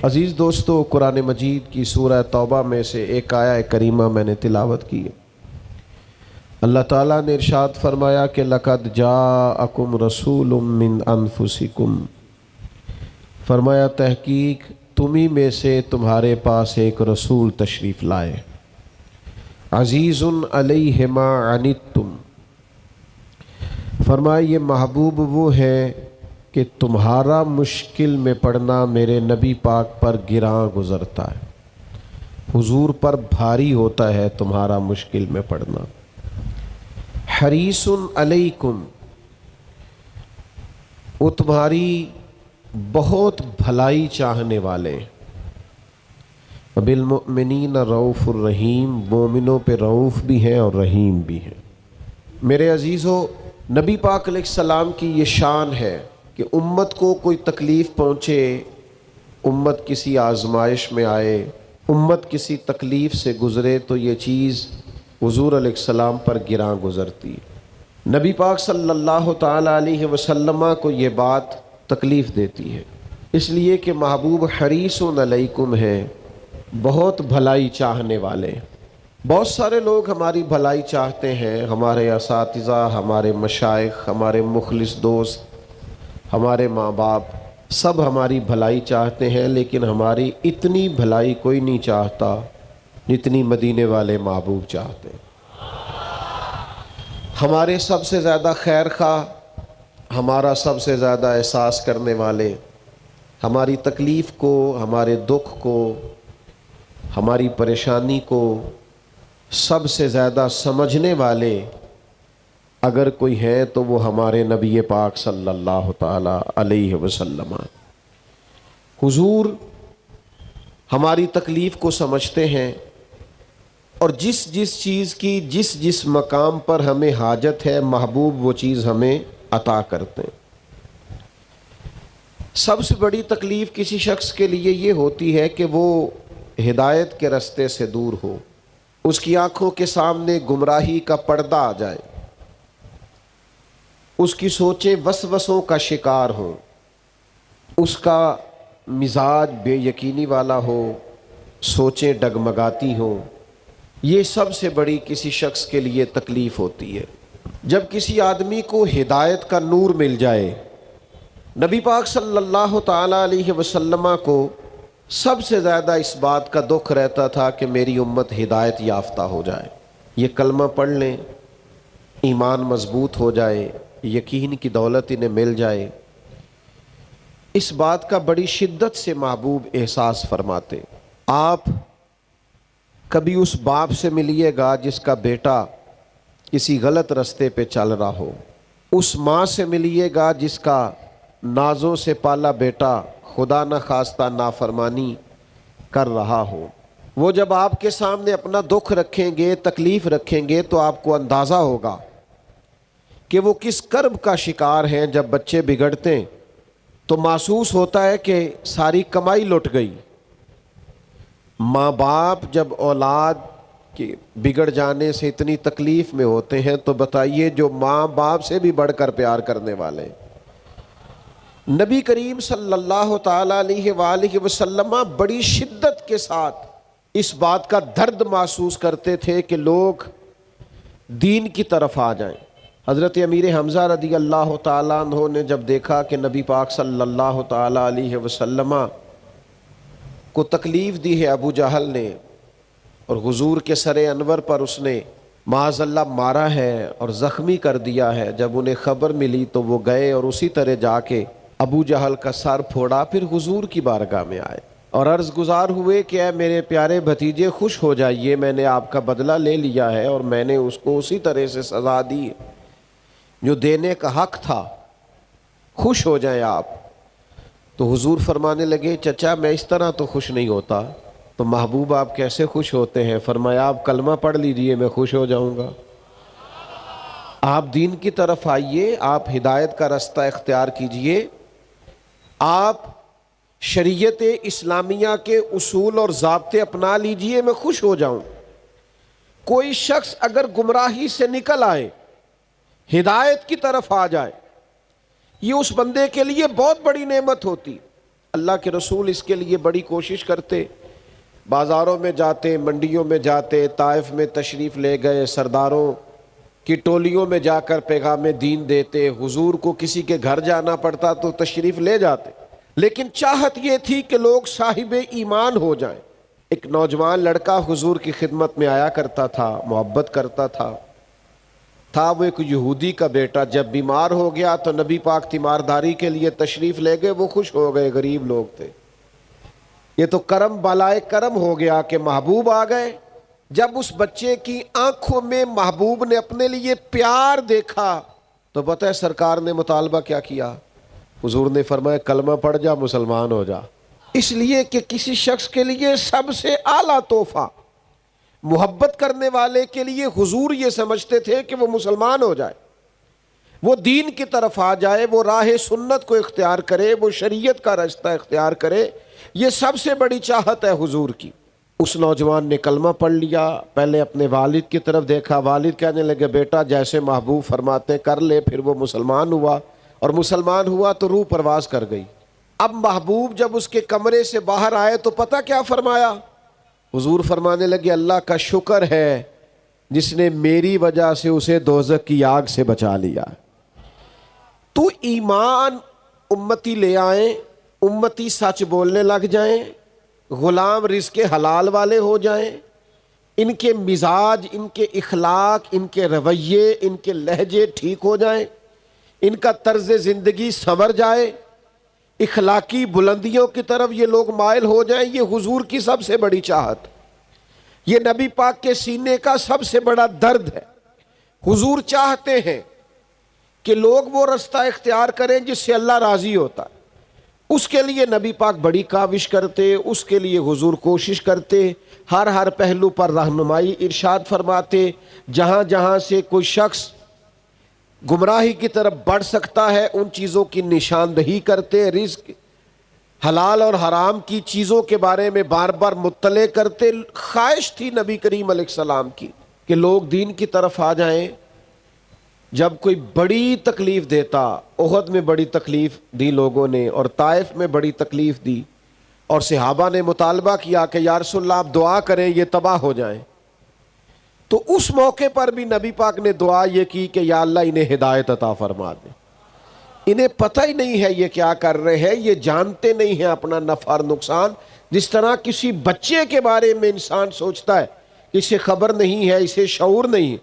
عزیز دوستو، قرآن مجید کی سورہ توبہ میں سے ایک آیہ کریمہ میں نے تلاوت کی ہے۔ اللہ تعالیٰ نے ارشاد فرمایا کہ لَقَدْ جَاءَكُمْ رَسُولٌ مِّنْ أَنفُسِكُمْ، فرمایا تحقیق تمہیں میں سے تمہارے پاس ایک رسول تشریف لائے، عزیز علیہ ما عنتم، فرمایا یہ محبوب وہ ہے کہ تمہارا مشکل میں پڑنا میرے نبی پاک پر گراں گزرتا ہے، حضور پر بھاری ہوتا ہے تمہارا مشکل میں پڑنا۔ حریص علیکم، وہ تمہاری بہت بھلائی چاہنے والے، بالمؤمنین رؤوف الرحیم، مومنوں پہ رؤوف بھی ہیں اور رحیم بھی ہیں۔ میرے عزیزو، نبی پاک علیہ السلام کی یہ شان ہے کہ امت کو کوئی تکلیف پہنچے، امت کسی آزمائش میں آئے، امت کسی تکلیف سے گزرے تو یہ چیز حضور علیہ السلام پر گراں گزرتی۔ نبی پاک صلی اللہ تعالیٰ علیہ وسلم کو یہ بات تکلیف دیتی ہے، اس لیے کہ محبوب حریص علیکم ہے، بہت بھلائی چاہنے والے۔ بہت سارے لوگ ہماری بھلائی چاہتے ہیں، ہمارے اساتذہ، ہمارے مشائخ، ہمارے مخلص دوست، ہمارے ماں باپ، سب ہماری بھلائی چاہتے ہیں، لیکن ہماری اتنی بھلائی کوئی نہیں چاہتا جتنی مدینے والے محبوب چاہتے ہیں۔ ہمارے سب سے زیادہ خیر خواہ، ہمارا سب سے زیادہ احساس کرنے والے، ہماری تکلیف کو، ہمارے دکھ کو، ہماری پریشانی کو سب سے زیادہ سمجھنے والے اگر کوئی ہے تو وہ ہمارے نبی پاک صلی اللہ تعالی علیہ وسلم۔ حضور ہماری تکلیف کو سمجھتے ہیں اور جس جس چیز کی جس جس مقام پر ہمیں حاجت ہے، محبوب وہ چیز ہمیں عطا کرتے ہیں۔ سب سے بڑی تکلیف کسی شخص کے لیے یہ ہوتی ہے کہ وہ ہدایت کے رستے سے دور ہو، اس کی آنکھوں کے سامنے گمراہی کا پردہ آ جائے، اس کی سوچیں وسوسوں کا شکار ہوں، اس کا مزاج بے یقینی والا ہو، سوچیں ڈگمگاتی ہوں۔ یہ سب سے بڑی کسی شخص کے لیے تکلیف ہوتی ہے۔ جب کسی آدمی کو ہدایت کا نور مل جائے، نبی پاک صلی اللہ تعالیٰ علیہ وسلم کو سب سے زیادہ اس بات کا دکھ رہتا تھا کہ میری امت ہدایت یافتہ ہو جائے، یہ کلمہ پڑھ لیں، ایمان مضبوط ہو جائے، یقین کی دولت انہیں مل جائے۔ اس بات کا بڑی شدت سے محبوب احساس فرماتے۔ آپ کبھی اس باپ سے ملیے گا جس کا بیٹا کسی غلط رستے پہ چل رہا ہو، اس ماں سے ملیے گا جس کا نازوں سے پالا بیٹا خدا نہ خواستہ نافرمانی کر رہا ہو۔ وہ جب آپ کے سامنے اپنا دکھ رکھیں گے، تکلیف رکھیں گے، تو آپ کو اندازہ ہوگا کہ وہ کس کرب کا شکار ہیں۔ جب بچے بگڑتے تو محسوس ہوتا ہے کہ ساری کمائی لٹ گئی۔ ماں باپ جب اولاد کے بگڑ جانے سے اتنی تکلیف میں ہوتے ہیں تو بتائیے جو ماں باپ سے بھی بڑھ کر پیار کرنے والے۔ نبی کریم صلی اللہ تعالیٰ علیہ وآلہ وسلم بڑی شدت کے ساتھ اس بات کا درد محسوس کرتے تھے کہ لوگ دین کی طرف آ جائیں۔ حضرت امیر حمزہ رضی اللہ تعالیٰ عنہ نے جب دیکھا کہ نبی پاک صلی اللہ تعالیٰ علیہ وسلم کو تکلیف دی ہے ابو جہل نے، اور حضور کے سر انور پر اس نے معاذ اللہ مارا ہے اور زخمی کر دیا ہے، جب انہیں خبر ملی تو وہ گئے اور اسی طرح جا کے ابو جہل کا سر پھوڑا، پھر حضور کی بارگاہ میں آئے اور عرض گزار ہوئے کہ اے میرے پیارے بھتیجے خوش ہو جائیے، میں نے آپ کا بدلہ لے لیا ہے اور میں نے اس کو اسی طرح سے سزا دی جو دینے کا حق تھا، خوش ہو جائیں آپ۔ تو حضور فرمانے لگے چچا میں اس طرح تو خوش نہیں ہوتا۔ تو محبوب آپ کیسے خوش ہوتے ہیں؟ فرمایا آپ کلمہ پڑھ لیجئے میں خوش ہو جاؤں گا۔ آپ دین کی طرف آئیے، آپ ہدایت کا رستہ اختیار کیجئے، آپ شریعت اسلامیہ کے اصول اور ضابطے اپنا لیجئے، میں خوش ہو جاؤں۔ کوئی شخص اگر گمراہی سے نکل آئے، ہدایت کی طرف آ جائے، یہ اس بندے کے لیے بہت بڑی نعمت ہوتی۔ اللہ کے رسول اس کے لیے بڑی کوشش کرتے، بازاروں میں جاتے، منڈیوں میں جاتے، طائف میں تشریف لے گئے، سرداروں کی ٹولیوں میں جا کر پیغام دین دیتے، حضور کو کسی کے گھر جانا پڑتا تو تشریف لے جاتے، لیکن چاہت یہ تھی کہ لوگ صاحب ایمان ہو جائیں۔ ایک نوجوان لڑکا حضور کی خدمت میں آیا کرتا تھا، محبت کرتا تھا وہ ایک یہودی کا بیٹا، جب بیمار ہو گیا تو نبی پاک تیمارداری کے لیے تشریف لے گئے، وہ خوش ہو گئے، غریب لوگ تھے، یہ تو کرم بالائے کرم ہو گیا کہ محبوب آ گئے۔ جب اس بچے کی آنکھوں میں محبوب نے اپنے لیے پیار دیکھا تو پتہ ہے سرکار نے مطالبہ کیا کیا؟ حضور نے فرمایا کلمہ پڑھ جا، مسلمان ہو جا۔ اس لیے کہ کسی شخص کے لیے سب سے اعلیٰ تحفہ محبت کرنے والے کے لیے حضور یہ سمجھتے تھے کہ وہ مسلمان ہو جائے، وہ دین کی طرف آ جائے، وہ راہ سنت کو اختیار کرے، وہ شریعت کا رستہ اختیار کرے، یہ سب سے بڑی چاہت ہے حضور کی۔ اس نوجوان نے کلمہ پڑھ لیا، پہلے اپنے والد کی طرف دیکھا، والد کہنے لگے بیٹا جیسے محبوب فرماتے کر لے، پھر وہ مسلمان ہوا، اور مسلمان ہوا تو روح پرواز کر گئی۔ اب محبوب جب اس کے کمرے سے باہر آئے تو پتہ کیا فرمایا؟ حضور فرمانے لگے اللہ کا شکر ہے جس نے میری وجہ سے اسے دوزخ کی آگ سے بچا لیا۔ تو ایمان امتی لے آئیں، امتی سچ بولنے لگ جائیں، غلام رزق حلال والے ہو جائیں، ان کے مزاج، ان کے اخلاق، ان کے رویے، ان کے لہجے ٹھیک ہو جائیں، ان کا طرز زندگی سنور جائے، اخلاقی بلندیوں کی طرف یہ لوگ مائل ہو جائیں، یہ حضور کی سب سے بڑی چاہت، یہ نبی پاک کے سینے کا سب سے بڑا درد ہے۔ حضور چاہتے ہیں کہ لوگ وہ رستہ اختیار کریں جس سے اللہ راضی ہوتا ہے، اس کے لیے نبی پاک بڑی کاوش کرتے، اس کے لیے حضور کوشش کرتے، ہر پہلو پر رہنمائی ارشاد فرماتے، جہاں جہاں سے کوئی شخص گمراہی کی طرف بڑھ سکتا ہے ان چیزوں کی نشاندہی کرتے، رزق حلال اور حرام کی چیزوں کے بارے میں بار بار مطلع کرتے۔ خواہش تھی نبی کریم علیہ السلام کی کہ لوگ دین کی طرف آ جائیں۔ جب کوئی بڑی تکلیف دیتا، احد میں بڑی تکلیف دی لوگوں نے، اور طائف میں بڑی تکلیف دی، اور صحابہ نے مطالبہ کیا کہ یا رسول اللہ آپ دعا کریں یہ تباہ ہو جائیں، تو اس موقع پر بھی نبی پاک نے دعا یہ کی کہ یا اللہ انہیں ہدایت عطا فرما دے۔ انہیں پتہ ہی نہیں ہے یہ کیا کر رہے ہیں، یہ جانتے نہیں ہیں اپنا نفع اور نقصان، جس طرح کسی بچے کے بارے میں انسان سوچتا ہے کہ اسے خبر نہیں ہے، اسے شعور نہیں ہے،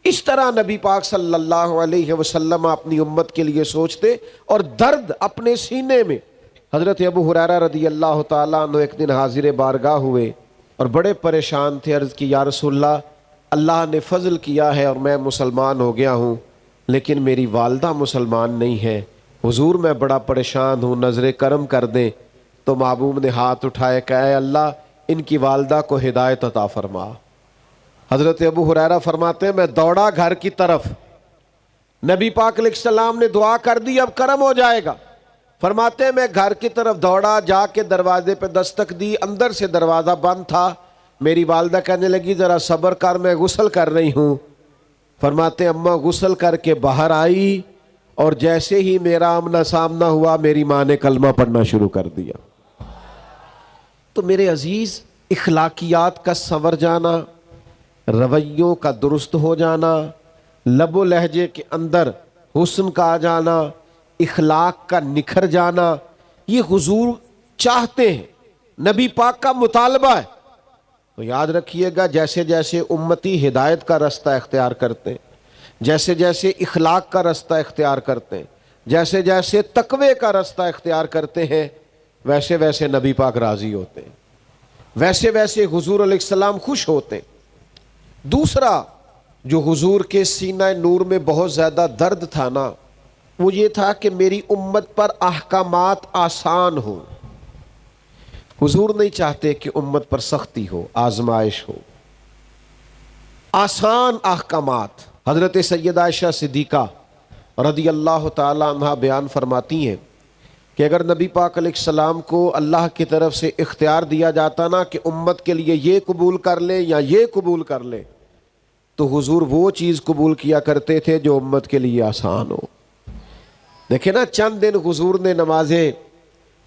اس طرح نبی پاک صلی اللہ علیہ وسلم اپنی امت کے لیے سوچتے، اور درد اپنے سینے میں۔ حضرت ابو ہریرہ رضی اللہ تعالیٰ عنہ ایک دن حاضر بارگاہ ہوئے اور بڑے پریشان تھے، عرض کی یا رسول اللہ، اللہ نے فضل کیا ہے اور میں مسلمان ہو گیا ہوں، لیکن میری والدہ مسلمان نہیں ہے، حضور میں بڑا پریشان ہوں، نظر کرم کر دیں۔ تو محبوب نے ہاتھ اٹھائے کہ اے اللہ ان کی والدہ کو ہدایت عطا فرما۔ حضرت ابو ہریرہ فرماتے ہیں میں دوڑا گھر کی طرف، نبی پاک علیہ السلام نے دعا کر دی اب کرم ہو جائے گا، فرماتے ہیں میں گھر کی طرف دوڑا، جا کے دروازے پہ دستک دی، اندر سے دروازہ بند تھا، میری والدہ کہنے لگی ذرا صبر کر میں غسل کر رہی ہوں۔ فرماتے ہیں اماں غسل کر کے باہر آئی، اور جیسے ہی میرا آمنا سامنا ہوا میری ماں نے کلمہ پڑھنا شروع کر دیا۔ تو میرے عزیز، اخلاقیات کا سنور جانا، رویوں کا درست ہو جانا، لب و لہجے کے اندر حسن کا آ جانا، اخلاق کا نکھر جانا، یہ حضور چاہتے ہیں، نبی پاک کا مطالبہ ہے۔ تو یاد رکھیے گا جیسے جیسے امتی ہدایت کا رستہ اختیار کرتے ہیں، جیسے جیسے اخلاق کا رستہ اختیار کرتے ہیں، جیسے جیسے تقوی کا رستہ اختیار کرتے ہیں، ویسے ویسے نبی پاک راضی ہوتے ہیں، ویسے ویسے حضور علیہ السلام خوش ہوتے ہیں۔ دوسرا جو حضور کے سینہ نور میں بہت زیادہ درد تھا نا، وہ یہ تھا کہ میری امت پر احکامات آسان ہوں۔ حضور نہیں چاہتے کہ امت پر سختی ہو، آزمائش ہو، آسان احکامات۔ حضرت سیدہ عائشہ صدیقہ رضی اللہ تعالی عنہ بیان فرماتی ہیں کہ اگر نبی پاک علیہ السلام کو اللہ کی طرف سے اختیار دیا جاتا نا کہ امت کے لیے یہ قبول کر لے یا یہ قبول کر لے، تو حضور وہ چیز قبول کیا کرتے تھے جو امت کے لیے آسان ہو۔ دیکھیں نا چند دن حضور نے نماز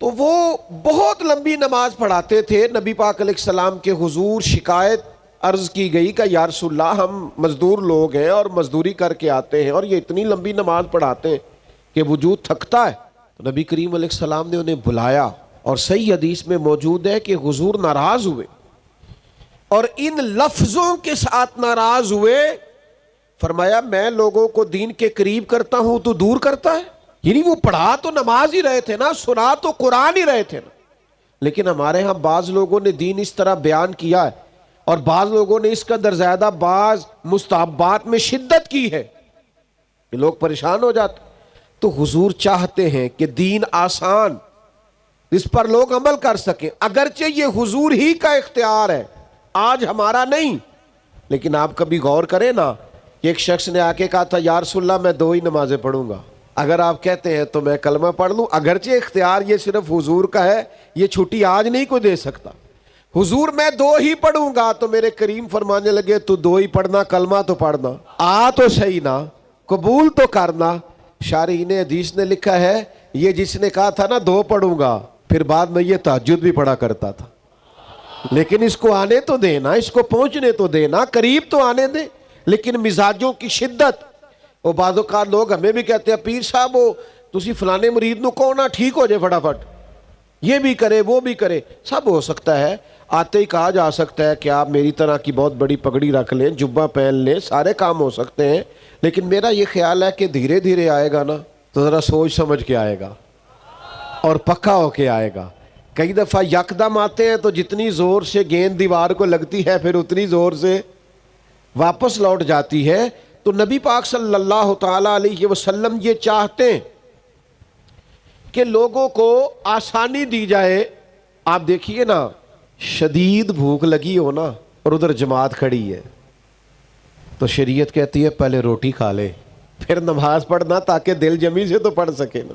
تو وہ بہت لمبی نماز پڑھاتے تھے. نبی پاک علیہ السلام کے حضور شکایت عرض کی گئی کہ یا رسول اللہ ہم مزدور لوگ ہیں اور مزدوری کر کے آتے ہیں اور یہ اتنی لمبی نماز پڑھاتے ہیں کہ وجود تھکتا ہے. تو نبی کریم علیہ السلام نے انہیں بلایا اور صحیح حدیث میں موجود ہے کہ حضور ناراض ہوئے اور ان لفظوں کے ساتھ ناراض ہوئے. فرمایا میں لوگوں کو دین کے قریب کرتا ہوں تو دور کرتا ہے. یعنی وہ پڑھا تو نماز ہی رہے تھے نا, سنا تو قرآن ہی رہے تھے نا, لیکن ہمارے ہاں بعض لوگوں نے دین اس طرح بیان کیا ہے اور بعض لوگوں نے اس کا درزیادہ بعض مستحبات میں شدت کی ہے کہ لوگ پریشان ہو جاتے. تو حضور چاہتے ہیں کہ دین آسان, اس پر لوگ عمل کر سکیں, اگرچہ یہ حضور ہی کا اختیار ہے, آج ہمارا نہیں. لیکن آپ کبھی غور کریں نا کہ ایک شخص نے آ کے کہا تھا یا رسول اللہ میں 2 ہی نمازیں پڑھوں گا, اگر آپ کہتے ہیں تو میں کلمہ پڑھ لوں. اگرچہ اختیار یہ صرف حضور کا ہے, یہ چھٹی آج نہیں کوئی دے سکتا. حضور میں 2 ہی پڑھوں گا, تو میرے کریم فرمانے لگے تو 2 ہی پڑھنا, کلمہ تو پڑھنا, آ تو صحیح نا, قبول تو کرنا. شارحین حدیث نے لکھا ہے یہ جس نے کہا تھا نا 2 پڑھوں گا, پھر بعد میں یہ تہجد بھی پڑھا کرتا تھا. لیکن اس کو آنے تو دینا, اس کو پہنچنے تو دینا, قریب تو آنے دے. لیکن مزاجوں کی شدت, وہ بعض اوقات لوگ ہمیں بھی کہتے ہیں پیر صاحب وہ تسی فلانے مرید نو کہو نا ٹھیک ہو جائے فٹافٹ, یہ بھی کرے وہ بھی کرے. سب ہو سکتا ہے, آتے ہی کہا جا سکتا ہے کہ آپ میری طرح کی بہت بڑی پگڑی رکھ لیں, جبہ پہن لیں, سارے کام ہو سکتے ہیں. لیکن میرا یہ خیال ہے کہ دھیرے دھیرے آئے گا نا تو ذرا سوچ سمجھ کے آئے گا اور پکا ہو کے آئے گا. کئی دفعہ یکدم آتے ہیں تو جتنی زور سے گیند دیوار کو لگتی ہے پھر اتنی زور سے واپس لوٹ جاتی ہے. تو نبی پاک صلی اللہ تعالی علیہ وسلم یہ چاہتے ہیں کہ لوگوں کو آسانی دی جائے. آپ دیکھیے نا, شدید بھوک لگی ہو نا اور ادھر جماعت کھڑی ہے تو شریعت کہتی ہے پہلے روٹی کھا لے پھر نماز پڑھنا, تاکہ دل جمی سے تو پڑھ سکے نا.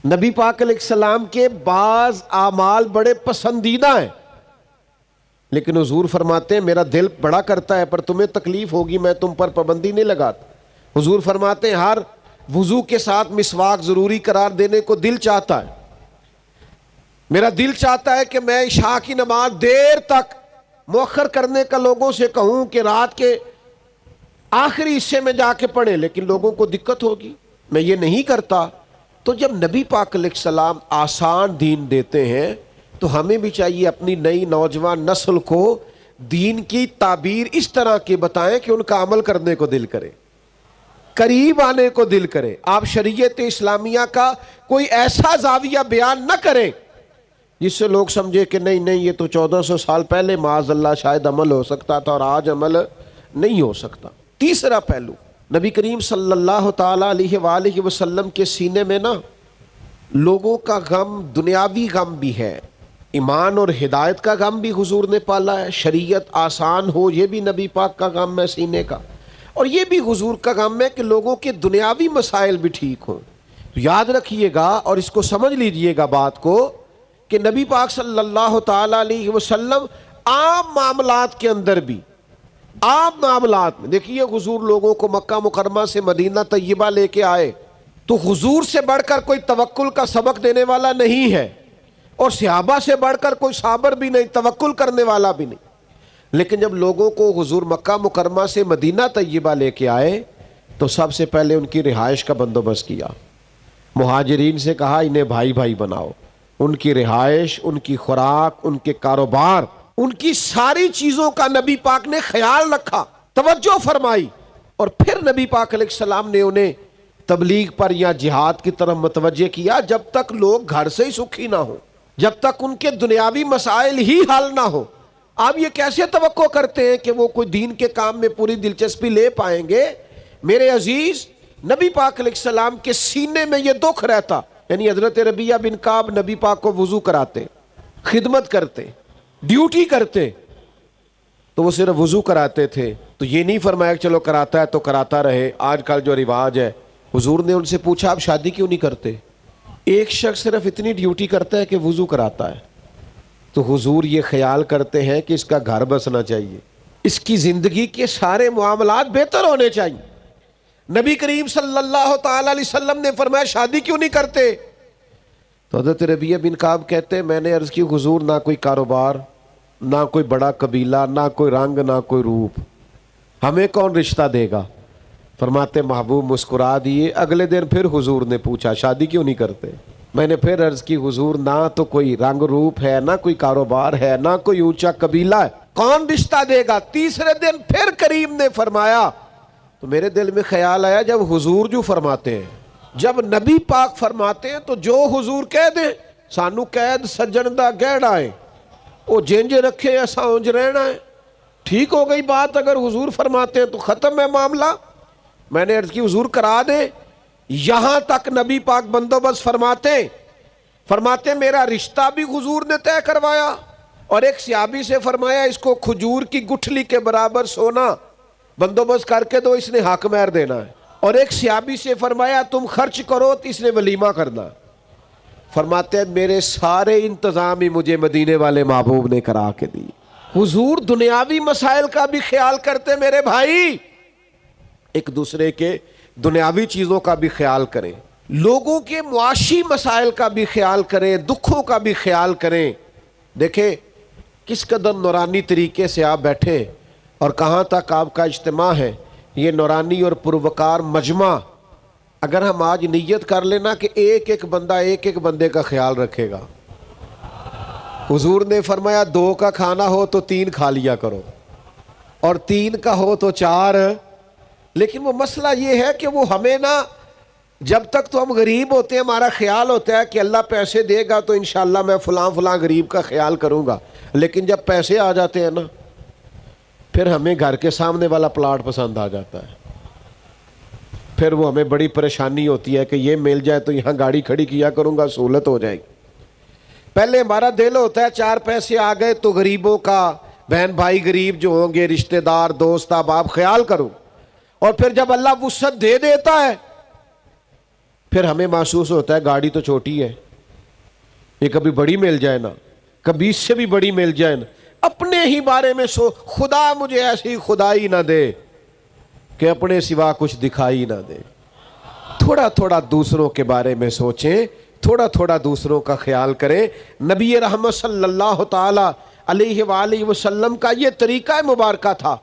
نبی پاک علیہ السلام کے بعض اعمال بڑے پسندیدہ ہیں, لیکن حضور فرماتے ہیں میرا دل بڑا کرتا ہے پر تمہیں تکلیف ہوگی, میں تم پر پابندی نہیں لگاتا. حضور فرماتے ہیں ہر وضو کے ساتھ مسواک ضروری قرار دینے کو دل چاہتا ہے. میرا دل چاہتا ہے کہ میں عشاء کی نماز دیر تک مؤخر کرنے کا لوگوں سے کہوں کہ رات کے آخری حصے میں جا کے پڑھیں, لیکن لوگوں کو دقت ہوگی, میں یہ نہیں کرتا. تو جب نبی پاک علیہ السلام آسان دین دیتے ہیں تو ہمیں بھی چاہیے اپنی نئی نوجوان نسل کو دین کی تعبیر اس طرح کی بتائیں کہ ان کا عمل کرنے کو دل کرے, قریب آنے کو دل کرے. آپ شریعت اسلامیہ کا کوئی ایسا زاویہ بیان نہ کریں جس سے لوگ سمجھے کہ نہیں یہ تو 1400 سال پہلے معاذ اللہ شاید عمل ہو سکتا تھا اور آج عمل نہیں ہو سکتا. تیسرا پہلو, نبی کریم صلی اللہ تعالی علیہ وآلہ وسلم کے سینے میں نا لوگوں کا غم, دنیاوی غم بھی ہے, ایمان اور ہدایت کا غم بھی حضور نے پالا ہے, شریعت آسان ہو یہ بھی نبی پاک کا غم ہے سینے کا, اور یہ بھی حضور کا غم ہے کہ لوگوں کے دنیاوی مسائل بھی ٹھیک ہوں. تو یاد رکھیے گا اور اس کو سمجھ لیجئے گا بات کو کہ نبی پاک صلی اللہ تعالی علیہ وسلم عام معاملات کے اندر بھی, عام معاملات میں دیکھیے حضور لوگوں کو مکہ مکرمہ سے مدینہ طیبہ لے کے آئے تو حضور سے بڑھ کر کوئی توکل کا سبق دینے والا نہیں ہے اور صحابہ سے بڑھ کر کوئی صابر بھی نہیں, توکل کرنے والا بھی نہیں. لیکن جب لوگوں کو حضور مکہ مکرمہ سے مدینہ طیبہ لے کے آئے تو سب سے پہلے ان کی رہائش کا بندوبست کیا. مہاجرین سے کہا انہیں بھائی بھائی بناؤ, ان کی رہائش, ان کی خوراک, ان کے کاروبار, ان کی ساری چیزوں کا نبی پاک نے خیال رکھا, توجہ فرمائی. اور پھر نبی پاک علیہ السلام نے انہیں تبلیغ پر یا جہاد کی طرف متوجہ کیا جب تک لوگ گھر سے ہی سکھی نہ ہو, جب تک ان کے دنیاوی مسائل ہی حل نہ ہو. آپ یہ کیسے توقع کرتے ہیں کہ وہ کوئی دین کے کام میں پوری دلچسپی لے پائیں گے؟ میرے عزیز, نبی پاک علیہ السلام کے سینے میں یہ دکھ رہتا. یعنی حضرت ربیعہ بن کعب نبی پاک کو وضو کراتے, خدمت کرتے, ڈیوٹی کرتے, تو وہ صرف وضو کراتے تھے. تو یہ نہیں فرمایا کہ چلو کراتا ہے تو کراتا رہے, آج کل جو رواج ہے. حضور نے ان سے پوچھا آپ شادی کیوں نہیں کرتے؟ ایک شخص صرف اتنی ڈیوٹی کرتا ہے کہ وضو کراتا ہے, تو حضور یہ خیال کرتے ہیں کہ اس کا گھر بسنا چاہیے, اس کی زندگی کے سارے معاملات بہتر ہونے چاہیے. نبی کریم صلی اللہ تعالی علیہ وسلم نے فرمایا شادی کیوں نہیں کرتے؟ تو حضرت ربیعہ بن کعب کہتے ہیں میں نے عرض کی حضور نہ کوئی کاروبار، نہ کوئی بڑا قبیلہ، نہ کوئی رنگ، نہ کوئی روپ، ہمیں کون رشتہ دے گا؟ فرماتے محبوب مسکرا دیے۔ اگلے دن پھر حضور نے پوچھا شادی کیوں نہیں کرتے؟ میں نے پھر عرض کی حضور نہ تو کوئی رنگ روپ ہے، نہ کوئی کاروبار ہے، نہ کوئی اونچا قبیلہ ہے، کون رشتہ دے گا؟ تیسرے دن پھر کریم نے فرمایا تو میرے دل میں خیال آیا جب حضور جو فرماتے ہیں، جب نبی پاک فرماتے ہیں تو جو حضور کہہ دیں سانو قید سجن دا گہڑا ہے وہ جنج رکھے ایسا اونج رہنا ہے، ٹھیک ہو گئی بات۔ اگر حضور فرماتے ہیں تو ختم ہے معاملہ۔ میں نے عرض کی حضور کرا دے، یہاں تک نبی پاک بندوبست فرماتے میرا رشتہ بھی حضور نے طے کروایا، اور ایک صحابی سے فرمایا اس کو کھجور کی گٹھلی کے برابر سونا بندوبست کر کے دو، اس نے حق مہر دینا ہے، اور ایک صحابی سے فرمایا تم خرچ کرو تو اس نے ولیمہ کرنا۔ فرماتے ہیں میرے سارے انتظام ہی مجھے مدینے والے محبوب نے کرا کے دی۔ حضور دنیاوی مسائل کا بھی خیال کرتے میرے بھائی، ایک دوسرے کے دنیاوی چیزوں کا بھی خیال کریں، لوگوں کے معاشی مسائل کا بھی خیال کریں، دکھوں کا بھی خیال کریں۔ دیکھیں کس قدر نورانی طریقے سے آپ بیٹھے اور کہاں تک آپ کا اجتماع ہے، یہ نورانی اور پروکار مجمع۔ اگر ہم آج نیت کر لینا کہ ایک ایک بندہ ایک ایک بندے کا خیال رکھے گا، حضور نے فرمایا 2 کا کھانا ہو تو 3 کھا لیا کرو، اور 3 کا ہو تو 4۔ لیکن وہ مسئلہ یہ ہے کہ وہ ہمیں نا، جب تک تو ہم غریب ہوتے ہیں ہمارا خیال ہوتا ہے کہ اللہ پیسے دے گا تو انشاءاللہ میں فلاں غریب کا خیال کروں گا، لیکن جب پیسے آ جاتے ہیں نا پھر ہمیں گھر کے سامنے والا پلاٹ پسند آ جاتا ہے، پھر وہ ہمیں بڑی پریشانی ہوتی ہے کہ یہ مل جائے تو یہاں گاڑی کھڑی کیا کروں گا، سہولت ہو جائے گی۔ پہلے ہمارا دل ہوتا ہے 4 پیسے آ گئے تو غریبوں کا، بہن بھائی غریب جو ہوں گے، رشتہ دار دوست احباب خیال کروں، اور پھر جب اللہ وسعت دے دیتا ہے پھر ہمیں محسوس ہوتا ہے گاڑی تو چھوٹی ہے، یہ کبھی بڑی مل جائے نا، کبھی اس سے بھی بڑی مل جائے نا۔ اپنے ہی بارے میں خدا مجھے ایسی خدائی نہ دے کہ اپنے سوا کچھ دکھائی نہ دے۔ تھوڑا تھوڑا دوسروں کے بارے میں سوچیں، تھوڑا تھوڑا دوسروں کا خیال کریں۔ نبی رحمت صلی اللہ تعالی علیہ وآلہ وسلم کا یہ طریقہ مبارکہ تھا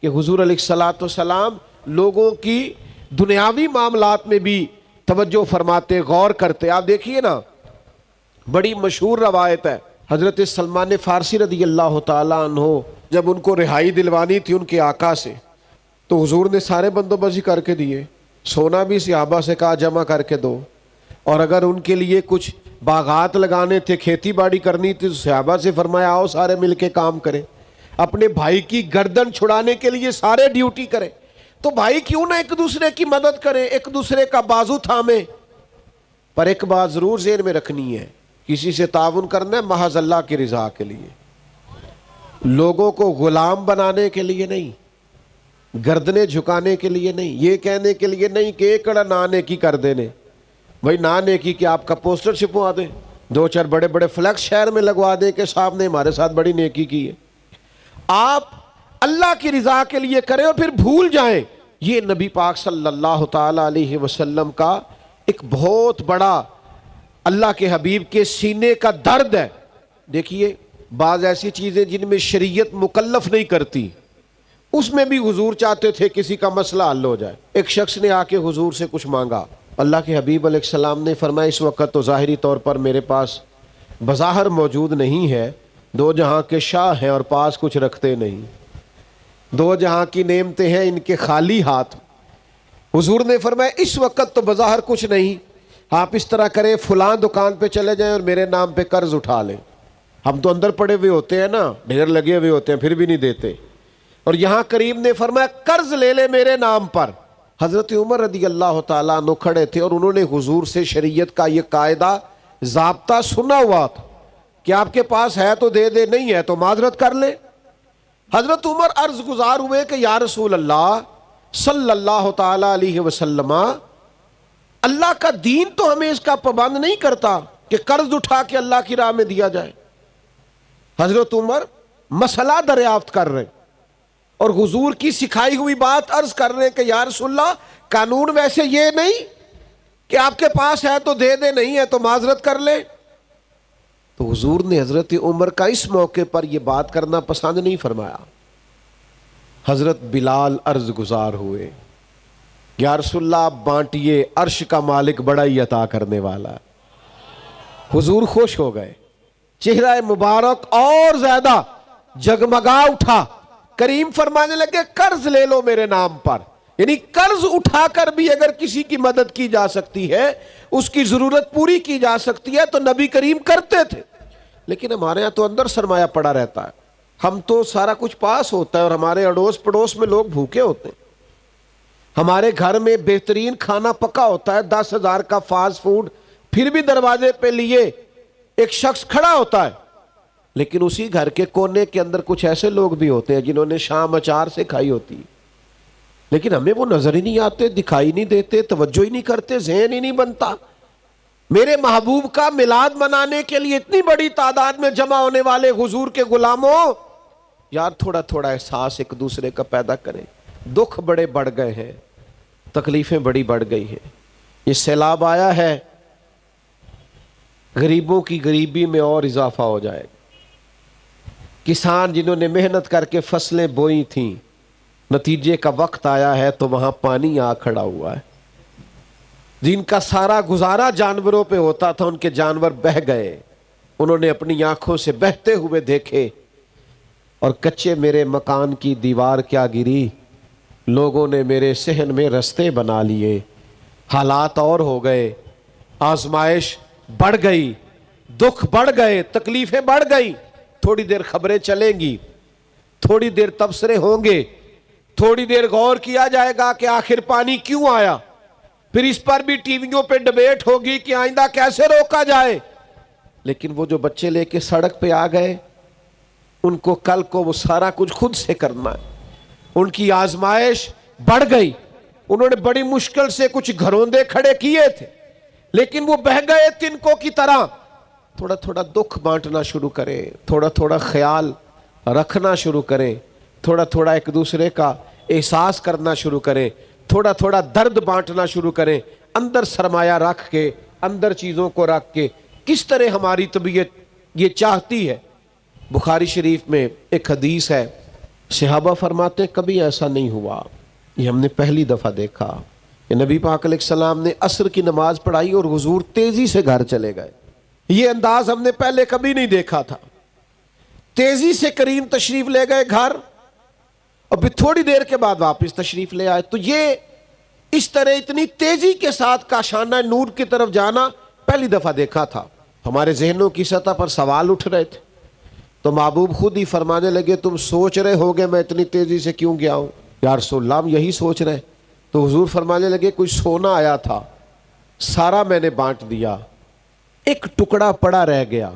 کہ حضور علیہ الصلوۃ والسلام لوگوں کی دنیاوی معاملات میں بھی توجہ فرماتے، غور کرتے۔ آپ دیکھیے نا، بڑی مشہور روایت ہے، حضرت سلمان فارسی رضی اللہ تعالیٰ عنہ جب ان کو رہائی دلوانی تھی ان کے آقا سے تو حضور نے سارے بندوبست کر کے دیے، سونا بھی صحابہ سے کہا جمع کر کے دو، اور اگر ان کے لیے کچھ باغات لگانے تھے، کھیتی باڑی کرنی تھی تو صحابہ سے فرمایا آؤ سارے مل کے کام کریں۔ اپنے بھائی کی گردن چھڑانے کے لیے سارے ڈیوٹی کریں، تو بھائی کیوں نہ ایک دوسرے کی مدد کریں، ایک دوسرے کا بازو تھامیں۔ پر ایک بات ضرور ذہن میں رکھنی ہے، کسی سے تعاون کرنا ہے محض اللہ کی رضا کے لیے، لوگوں کو غلام بنانے کے لیے نہیں، گردنیں جھکانے کے لیے نہیں، یہ کہنے کے لیے نہیں کہ ایکڑا نہ نیکی کر دینے۔ بھائی نہ نیکی کہ آپ کا پوسٹر چھپوا دیں، 2-4 بڑے بڑے فلیکس شہر میں لگوا دیں کہ صاحب نے ہمارے ساتھ بڑی نیکی کی ہے۔ آپ اللہ کی رضا کے لیے کریں اور پھر بھول جائیں۔ یہ نبی پاک صلی اللہ تعالی علیہ وسلم کا ایک بہت بڑا اللہ کے حبیب کے سینے کا درد ہے۔ دیکھیے بعض ایسی چیزیں جن میں شریعت مکلف نہیں کرتی، اس میں بھی حضور چاہتے تھے کسی کا مسئلہ حل ہو جائے۔ ایک شخص نے آ کے حضور سے کچھ مانگا، اللہ کے حبیب علیہ السلام نے فرمایا اس وقت تو ظاہری طور پر میرے پاس بظاہر موجود نہیں ہے، 2 جہاں کے شاہ ہیں اور پاس کچھ رکھتے نہیں، 2 جہاں کی نعمتیں ہیں ان کے خالی ہاتھ۔ حضور نے فرمایا اس وقت تو بظاہر کچھ نہیں، آپ اس طرح کریں فلاں دکان پہ چلے جائیں اور میرے نام پہ قرض اٹھا لیں۔ ہم تو اندر پڑے ہوئے ہوتے ہیں نا، ڈھیر لگے ہوئے ہوتے ہیں پھر بھی نہیں دیتے، اور یہاں کریم نے فرمایا قرض لے لے میرے نام پر۔ حضرت عمر رضی اللہ تعالیٰ عنہ کھڑے تھے اور انہوں نے حضور سے شریعت کا یہ قاعدہ ضابطہ سنا ہوا تھا کہ آپ کے پاس ہے تو دے دے، نہیں ہے تو معذرت کر لے۔ حضرت عمر عرض گزار ہوئے کہ یا رسول اللہ صلی اللہ تعالیٰ علیہ وسلم، اللہ کا دین تو ہمیں اس کا پابند نہیں کرتا کہ قرض اٹھا کے اللہ کی راہ میں دیا جائے۔ حضرت عمر مسئلہ دریافت کر رہے اور حضور کی سکھائی ہوئی بات عرض کر رہے کہ یا رسول اللہ قانون ویسے یہ نہیں کہ آپ کے پاس ہے تو دے دے، نہیں ہے تو معذرت کر لے۔ تو حضور نے حضرت عمر کا اس موقع پر یہ بات کرنا پسند نہیں فرمایا. حضرت بلال عرض گزار ہوئے, یا رسول اللہ آپ بانٹیے, عرش کا مالک بڑا ہی عطا کرنے والا. حضور خوش ہو گئے, چہرہ مبارک اور زیادہ جگمگا اٹھا. کریم فرمانے لگے قرض لے لو میرے نام پر, یعنی قرض اٹھا کر بھی اگر کسی کی مدد کی جا سکتی ہے, اس کی ضرورت پوری کی جا سکتی ہے تو نبی کریم کرتے تھے. لیکن ہمارے یہاں تو اندر سرمایہ پڑا رہتا ہے, ہم تو سارا کچھ پاس ہوتا ہے اور ہمارے اڑوس پڑوس میں لوگ بھوکے ہوتے ہیں. ہمارے گھر میں بہترین کھانا پکا ہوتا ہے, 10,000 کا فاسٹ فوڈ, پھر بھی دروازے پہ لیے ایک شخص کھڑا ہوتا ہے. لیکن اسی گھر کے کونے کے اندر کچھ ایسے لوگ بھی ہوتے ہیں جنہوں نے شام اچار سے کھائی ہوتی ہے, لیکن ہمیں وہ نظر ہی نہیں آتے, دکھائی نہیں دیتے, توجہ ہی نہیں کرتے, ذہن ہی نہیں بنتا. میرے محبوب کا میلاد منانے کے لیے اتنی بڑی تعداد میں جمع ہونے والے حضور کے غلاموں, یار تھوڑا تھوڑا احساس ایک دوسرے کا پیدا کریں. دکھ بڑے بڑھ گئے ہیں, تکلیفیں بڑی بڑھ گئی ہیں. یہ سیلاب آیا ہے, غریبوں کی غریبی میں اور اضافہ ہو جائے گا. کسان جنہوں نے محنت کر کے فصلیں بوئی تھیں, نتیجے کا وقت آیا ہے تو وہاں پانی آ کھڑا ہوا ہے. جن کا سارا گزارا جانوروں پہ ہوتا تھا, ان کے جانور بہہ گئے. انہوں نے اپنی آنکھوں سے بہتے ہوئے دیکھے, اور کچے میرے مکان کی دیوار کیا گری, لوگوں نے میرے صحن میں رستے بنا لیے. حالات اور ہو گئے, آزمائش بڑھ گئی, دکھ بڑھ گئے, تکلیفیں بڑھ گئی. تھوڑی دیر خبریں چلیں گی, تھوڑی دیر تبصرے ہوں گے, تھوڑی دیر غور کیا جائے گا کہ آخر پانی کیوں آیا, پھر اس پر بھی ٹی ویوں پہ ڈبیٹ ہوگی کہ آئندہ کیسے روکا جائے. لیکن وہ جو بچے لے کے سڑک پہ آ گئے, ان کو کل کو وہ سارا کچھ خود سے کرنا ہے. ان کی آزمائش بڑھ گئی. انہوں نے بڑی مشکل سے کچھ گھروندے کھڑے کیے تھے, لیکن وہ بہہ گئے تنکوں کی طرح. تھوڑا تھوڑا دکھ بانٹنا شروع کریں, تھوڑا تھوڑا خیال رکھنا شروع کریں, تھوڑا تھوڑا ایک دوسرے کا احساس کرنا شروع کریں, تھوڑا تھوڑا درد بانٹنا شروع کریں. اندر سرمایہ رکھ کے, اندر چیزوں کو رکھ کے. کس طرح ہماری طبیعت یہ چاہتی ہے. بخاری شریف میں ایک حدیث ہے, صحابہ فرماتے کبھی ایسا نہیں ہوا, یہ ہم نے پہلی دفعہ دیکھا کہ نبی پاک علیہ السلام نے عصر کی نماز پڑھائی اور حضور تیزی سے گھر چلے گئے. یہ انداز ہم نے پہلے کبھی نہیں دیکھا تھا. تیزی سے کریم تشریف لے گئے گھر, اور پھر تھوڑی دیر کے بعد واپس تشریف لے آئے. تو یہ اس طرح اتنی تیزی کے ساتھ کاشانہ نور کی طرف جانا پہلی دفعہ دیکھا تھا. ہمارے ذہنوں کی سطح پر سوال اٹھ رہے تھے, تو محبوب خود ہی فرمانے لگے تم سوچ رہے ہوگے میں اتنی تیزی سے کیوں گیا ہوں. یا رسول اللہ ہم یہی سوچ رہے. تو حضور فرمانے لگے کوئی سونا آیا تھا, سارا میں نے بانٹ دیا, ایک ٹکڑا پڑا رہ گیا,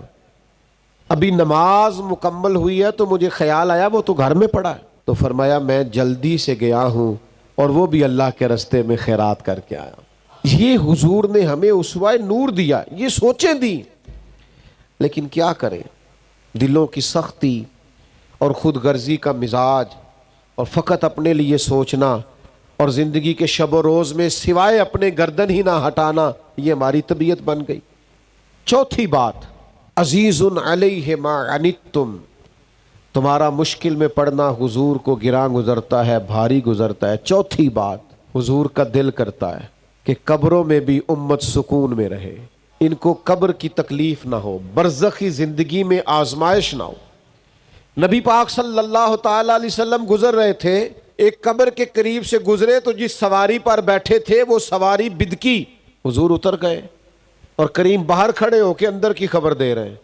ابھی نماز مکمل ہوئی ہے تو مجھے خیال آیا وہ تو گھر میں پڑا ہے. تو فرمایا میں جلدی سے گیا ہوں اور وہ بھی اللہ کے راستے میں خیرات کر کے آیا. یہ حضور نے ہمیں اسوہ نور دیا, یہ سوچیں دی. لیکن کیا کریں, دلوں کی سختی اور خود غرضی کا مزاج اور فقط اپنے لیے سوچنا اور زندگی کے شب و روز میں سوائے اپنے گردن ہی نہ ہٹانا, یہ ہماری طبیعت بن گئی. چوتھی بات, عزیز علیہ ما عنتم, تمہارا مشکل میں پڑنا حضور کو گراں گزرتا ہے, بھاری گزرتا ہے. چوتھی بات, حضور کا دل کرتا ہے کہ قبروں میں بھی امت سکون میں رہے, ان کو قبر کی تکلیف نہ ہو, برزخی زندگی میں آزمائش نہ ہو. نبی پاک صلی اللہ تعالی علیہ وسلم گزر رہے تھے, ایک قبر کے قریب سے گزرے تو جس سواری پر بیٹھے تھے وہ سواری بدکی. حضور اتر گئے اور کریم باہر کھڑے ہو کے اندر کی خبر دے رہے ہیں,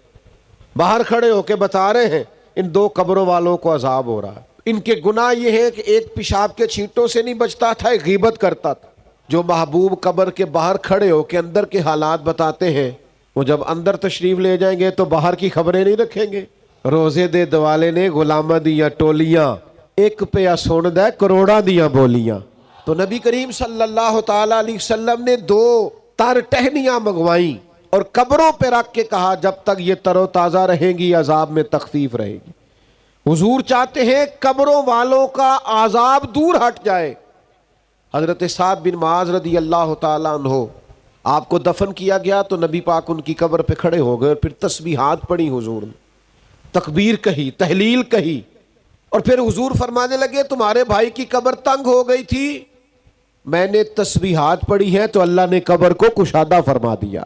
باہر کھڑے ہو کے بتا رہے ہیں ان دو قبروں والوں کو عذاب ہو رہا ہے. ان کے گناہ یہ ہے کہ ایک پیشاب کے چھینٹوں سے نہیں بچتا تھا, ایک غیبت کرتا تھا. جو محبوب قبر کے باہر کھڑے ہو کے اندر کے حالات بتاتے ہیں, وہ جب اندر تشریف لے جائیں گے تو باہر کی خبریں نہیں رکھیں گے. روزے دے دوالے نے غلامہ دیاں ٹولیاں, ایک پیا سن دے کروڑاں دیاں بولیاں. تو نبی کریم صلی اللہ تعالی علیہ وسلم نے 2 تر ٹہنیاں منگوائیں اور قبروں پہ رکھ کے کہا جب تک یہ تر و تازہ رہیں گی عذاب میں تخفیف رہے گی. حضور چاہتے ہیں قبروں والوں کا عذاب دور ہٹ جائے. حضرت سعد بن معاذ رضی اللہ تعالیٰ عنہ آپ کو دفن کیا گیا تو نبی پاک ان کی قبر پہ کھڑے ہو گئے اور پھر تسبیحات پڑھی حضور نے، تکبیر کہی، تحلیل کہی، اور پھر حضور فرمانے لگے تمہارے بھائی کی قبر تنگ ہو گئی تھی، میں نے تسبیحات پڑھی ہیں تو اللہ نے قبر کو کشادہ فرما دیا۔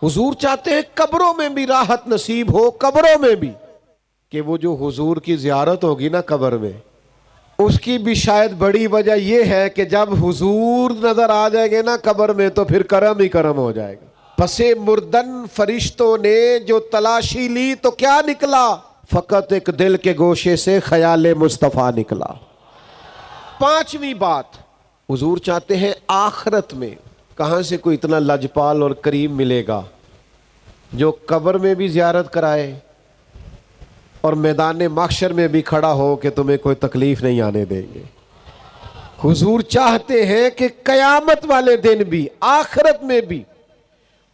حضور چاہتے ہیں قبروں میں بھی راحت نصیب ہو، قبروں میں بھی، کہ وہ جو حضور کی زیارت ہوگی نا قبر میں، اس کی بھی شاید بڑی وجہ یہ ہے کہ جب حضور نظر آ جائیں گے نا قبر میں تو پھر کرم ہی کرم ہو جائے گا۔ پسے مردن فرشتوں نے جو تلاشی لی تو کیا نکلا؟ فقط ایک دل کے گوشے سے خیال مصطفیٰ نکلا۔ پانچویں بات، حضور چاہتے ہیں آخرت میں کہاں سے کوئی اتنا لجپال اور کریم ملے گا جو قبر میں بھی زیارت کرائے اور میدان محشر میں بھی کھڑا ہو کہ تمہیں کوئی تکلیف نہیں آنے دیں گے۔ حضور چاہتے ہیں کہ قیامت والے دن بھی، آخرت میں بھی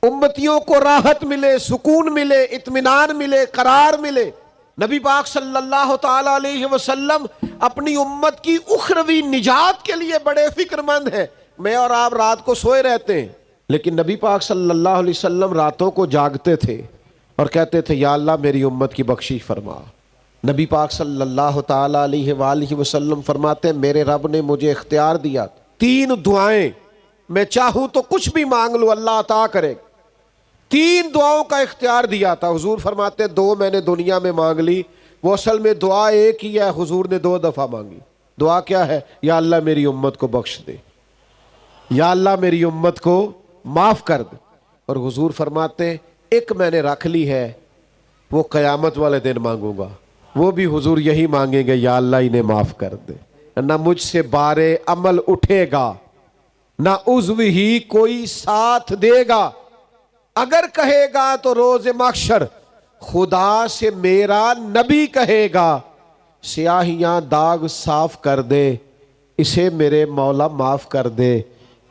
امتیوں کو راحت ملے، سکون ملے، اطمینان ملے، قرار ملے۔ نبی پاک صلی اللہ تعالی علیہ وسلم اپنی امت کی اخروی نجات کے لیے بڑے فکر مند ہیں۔ میں اور آپ رات کو سوئے رہتے ہیں، لیکن نبی پاک صلی اللہ علیہ وسلم راتوں کو جاگتے تھے اور کہتے تھے یا اللہ میری امت کی بخشش فرما۔ نبی پاک صلی اللہ تعالی علیہ وآلہ وسلم فرماتے ہیں میرے رب نے مجھے اختیار دیا، 3 دعائیں میں چاہوں تو کچھ بھی مانگ لوں اللہ عطا کرے۔ 3 دعاؤں کا اختیار دیا تھا۔ حضور فرماتے ہیں 2 میں نے دنیا میں مانگ لی، وہ اصل میں دعا ایک ہی ہے، حضور نے 2 دفعہ مانگی۔ دعا کیا ہے؟ یا اللہ میری امت کو بخش دے، یا اللہ میری امت کو معاف کر دے۔ اور حضور فرماتے ہیں ایک میں نے رکھ لی ہے، وہ قیامت والے دن مانگوں گا، وہ بھی حضور یہی مانگیں گے یا اللہ انہیں معاف کر دے۔ نہ مجھ سے بارے عمل اٹھے گا، نہ عضو ہی کوئی ساتھ دے گا، اگر کہے گا تو روز محشر خدا سے میرا نبی کہے گا سیاہیاں داغ صاف کر دے، اسے میرے مولا معاف کر دے،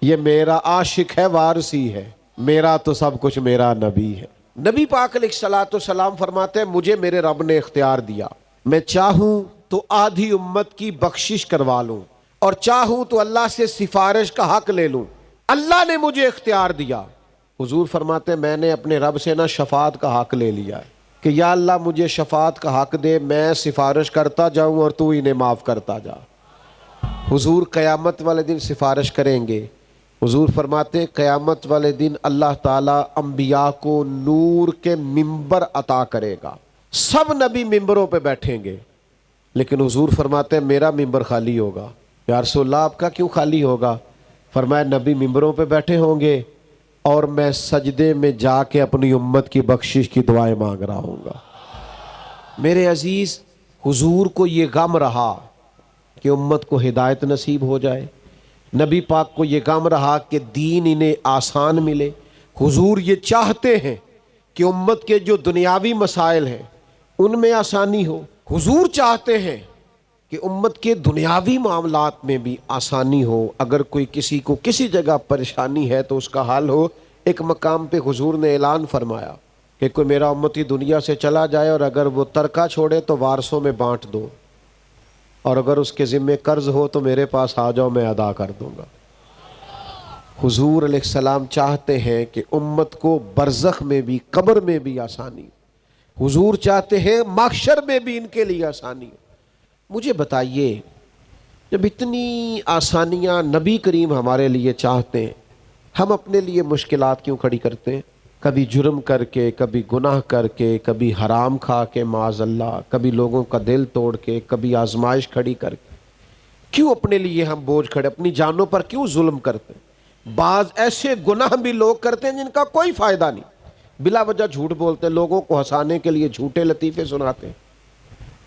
یہ میرا عاشق ہے وارثی ہے، میرا تو سب کچھ میرا نبی ہے۔ نبی پاک علیہ الصلوۃ والسلام فرماتے ہیں مجھے میرے رب نے اختیار دیا، میں چاہوں تو آدھی امت کی بخشش کروا لوں اور چاہوں تو اللہ سے سفارش کا حق لے لوں، اللہ نے مجھے اختیار دیا۔ حضور فرماتے ہیں میں نے اپنے رب سے نا شفاعت کا حق لے لیا ہے کہ یا اللہ مجھے شفاعت کا حق دے، میں سفارش کرتا جاؤں اور تو انہیں معاف کرتا جا۔ حضور قیامت والے دن سفارش کریں گے۔ حضور فرماتے ہیں قیامت والے دن اللہ تعالیٰ انبیاء کو نور کے ممبر عطا کرے گا، سب نبی ممبروں پہ بیٹھیں گے، لیکن حضور فرماتے ہیں میرا ممبر خالی ہوگا۔ یا رسول اللہ آپ کا کیوں خالی ہوگا؟ فرمایا نبی ممبروں پہ بیٹھے ہوں گے اور میں سجدے میں جا کے اپنی امت کی بخشش کی دعائیں مانگ رہا ہوں گا۔ میرے عزیز، حضور کو یہ غم رہا کہ امت کو ہدایت نصیب ہو جائے، نبی پاک کو یہ غم رہا کہ دین انہیں آسان ملے۔ حضور یہ چاہتے ہیں کہ امت کے جو دنیاوی مسائل ہیں ان میں آسانی ہو۔ حضور چاہتے ہیں کہ امت کے دنیاوی معاملات میں بھی آسانی ہو، اگر کوئی کسی کو کسی جگہ پریشانی ہے تو اس کا حل ہو۔ ایک مقام پہ حضور نے اعلان فرمایا کہ کوئی میرا امتی دنیا سے چلا جائے اور اگر وہ ترکہ چھوڑے تو وارثوں میں بانٹ دو، اور اگر اس کے ذمے قرض ہو تو میرے پاس آ جاؤ میں ادا کر دوں گا۔ حضور علیہ السلام چاہتے ہیں کہ امت کو برزخ میں بھی، قبر میں بھی آسانی، حضور چاہتے ہیں محشر میں بھی ان کے لیے آسانی۔ مجھے بتائیے جب اتنی آسانیاں نبی کریم ہمارے لیے چاہتے ہیں، ہم اپنے لیے مشکلات کیوں کھڑی کرتے ہیں؟ کبھی جرم کر کے، کبھی گناہ کر کے، کبھی حرام کھا کے معاذ اللہ، کبھی لوگوں کا دل توڑ کے، کبھی آزمائش کھڑی کر کے، کیوں اپنے لیے ہم بوجھ کھڑے، اپنی جانوں پر کیوں ظلم کرتے ہیں؟ بعض ایسے گناہ بھی لوگ کرتے ہیں جن کا کوئی فائدہ نہیں، بلا وجہ جھوٹ بولتے ہیں، لوگوں کو ہنسانے کے لیے جھوٹے لطیفے سناتے ہیں،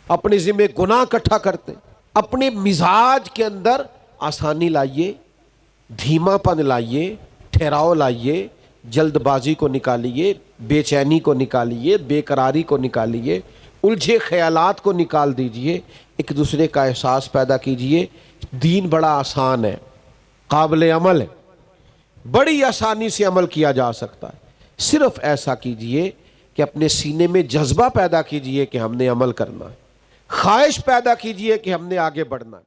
اپنے ذمہ گناہ اکٹھا کرتے ہیں۔ اپنے مزاج کے اندر آسانی لائیے، دھیما پن لائیے، ٹھہراؤ لائیے، جلد بازی کو نکالیے، بے چینی کو نکالیے، بے قراری کو نکالیے، الجھے خیالات کو نکال دیجئے، ایک دوسرے کا احساس پیدا کیجئے۔ دین بڑا آسان ہے، قابل عمل ہے، بڑی آسانی سے عمل کیا جا سکتا ہے۔ صرف ایسا کیجئے کہ اپنے سینے میں جذبہ پیدا کیجئے کہ ہم نے عمل کرنا ہے، خواہش پیدا کیجئے کہ ہم نے آگے بڑھنا ہے۔